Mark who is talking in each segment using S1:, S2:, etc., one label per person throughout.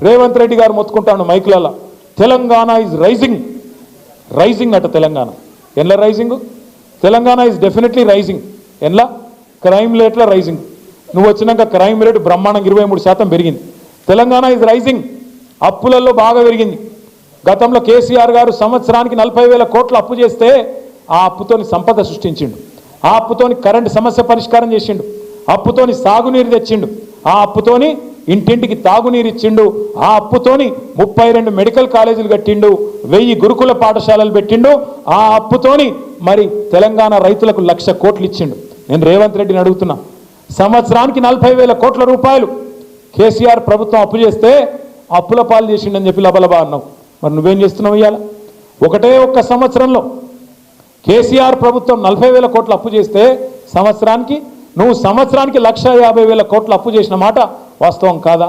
S1: రేవంత్ రెడ్డి గారు మొత్తుకుంటాను మైకులలో, తెలంగాణ ఈజ్ రైజింగ్. రైజింగ్ అట తెలంగాణ. ఎన్లా rising? Telangana is definitely rising. ఎన్లా? క్రైమ్ రేట్ల రైజింగ్. నువ్వు వచ్చినాక క్రైమ్ రేటు బ్రహ్మాండంగా 23% పెరిగింది. Telangana is rising. అప్పులలో బాగా పెరిగింది. గతంలో కేసీఆర్ గారు సంవత్సరానికి 40,000 కోట్ల అప్పు చేస్తే ఆ అప్పుతోని సంపద సృష్టించిండు, ఆ అప్పుతోని కరెంటు సమస్య పరిష్కారం చేసిండు, అప్పుతోని సాగునీరు తెచ్చిండు, ఆ అప్పుతోని ఇంటింటికి తాగునీరు ఇచ్చిండు, ఆ అప్పుతోని 32 మెడికల్ కాలేజీలు కట్టిండు, 1000 గురుకుల పాఠశాలలు పెట్టిండు, ఆ అప్పుతోని మరి తెలంగాణ రైతులకు 1,00,000 కోట్లు ఇచ్చిండు. నేను రేవంత్ రెడ్డిని అడుగుతున్నా, సంవత్సరానికి 40,000 కోట్ల రూపాయలు కేసీఆర్ ప్రభుత్వం అప్పు చేస్తే అప్పుల పాలు చేసిండని చెప్పి లబలబా అన్నావు. మరి నువ్వేం చేస్తున్నావు? ఇవాళ ఒకటే ఒక్క సంవత్సరంలో కేసీఆర్ ప్రభుత్వం 40,000 కోట్ల అప్పు చేస్తే సంవత్సరానికి 1,50,000 కోట్ల అప్పు చేసిన మాట వాస్తవం కాదా?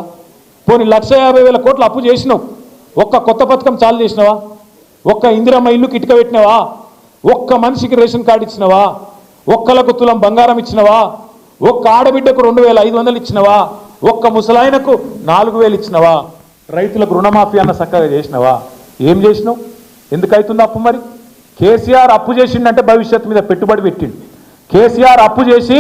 S1: పోనీ 1,50,000 కోట్ల అప్పు చేసినావు, ఒక్క కొత్త పథకం చాలు చేసినావా? ఒక్క ఇందిరమ్మ ఇల్లుకి ఇటుక పెట్టినావా? ఒక్క మనిషికి రేషన్ కార్డు ఇచ్చినావా? ఒక్కలకు తులం బంగారం ఇచ్చినావా? ఒక్క ఆడబిడ్డకు 2,500 ఇచ్చినావా? ఒక్క ముసలాయనకు 4,000 ఇచ్చినావా? రైతులకు రుణమాఫీ అన్న చక్కగా చేసినావా? ఏం చేసినావు? ఎందుకైతుంది అప్పు? మరి కేసీఆర్ అప్పు చేసిండంటే భవిష్యత్తు మీద పెట్టుబడి పెట్టిండు. కేసీఆర్ అప్పు చేసి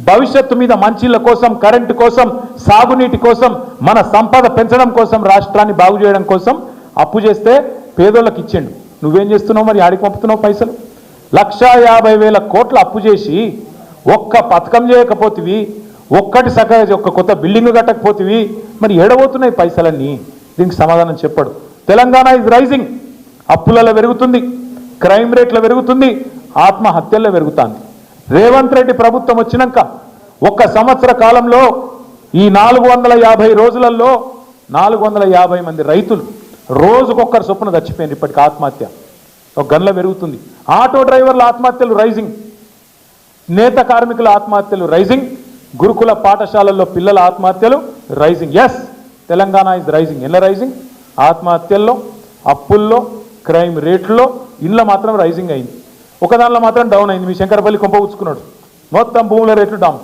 S1: భవిష్యత్తు మీద మంచిళ్ళ కోసం, కరెంటు కోసం, సాగునీటి కోసం, మన సంపద పెంచడం కోసం, రాష్ట్రాన్ని బాగు చేయడం కోసం అప్పు చేస్తే పేదోళ్ళకి ఇచ్చిండు. నువ్వేం చేస్తున్నావు? మరి ఆడికి పంపుతున్నావు పైసలు? 1,50,000 కోట్ల అప్పు చేసి ఒక్క పథకం చేయకపోతివి, ఒక్కటి సగం ఒక్క కొత్త బిల్డింగ్ కట్టకపోతివి, మరి ఏడబోతున్నాయి పైసలన్నీ? దీనికి సమాధానం చెప్పాడు. Telangana is rising. అప్పులలో పెరుగుతుంది, క్రైమ్ రేట్లో పెరుగుతుంది, ఆత్మహత్యల్లో పెరుగుతుంది. రేవంత్ రెడ్డి ప్రభుత్వం వచ్చినాక ఒక్క సంవత్సర కాలంలో ఈ 450 రోజులలో 450 మంది రైతులు రోజుకొక్కరు చొప్పున చచ్చిపోయింది. ఇప్పటికి ఆత్మహత్య ఒక గన్ల పెరుగుతుంది. ఆటో డ్రైవర్ల ఆత్మహత్యలు రైజింగ్, నేత కార్మికుల ఆత్మహత్యలు రైజింగ్, గురుకుల పాఠశాలల్లో పిల్లల ఆత్మహత్యలు rising. Yes, Telangana is rising. ఎలా రైజింగ్? ఆత్మహత్యల్లో, అప్పుల్లో, క్రైమ్ రేట్లో, ఇళ్ళ మాత్రం రైజింగ్ అయింది. ఒక దానిలో మాత్రం డౌన్ అయింది. మీ శంకరపల్లి కొంప ఉచ్చుకున్నాడు, మొత్తం భూముల రేట్లు డౌన్.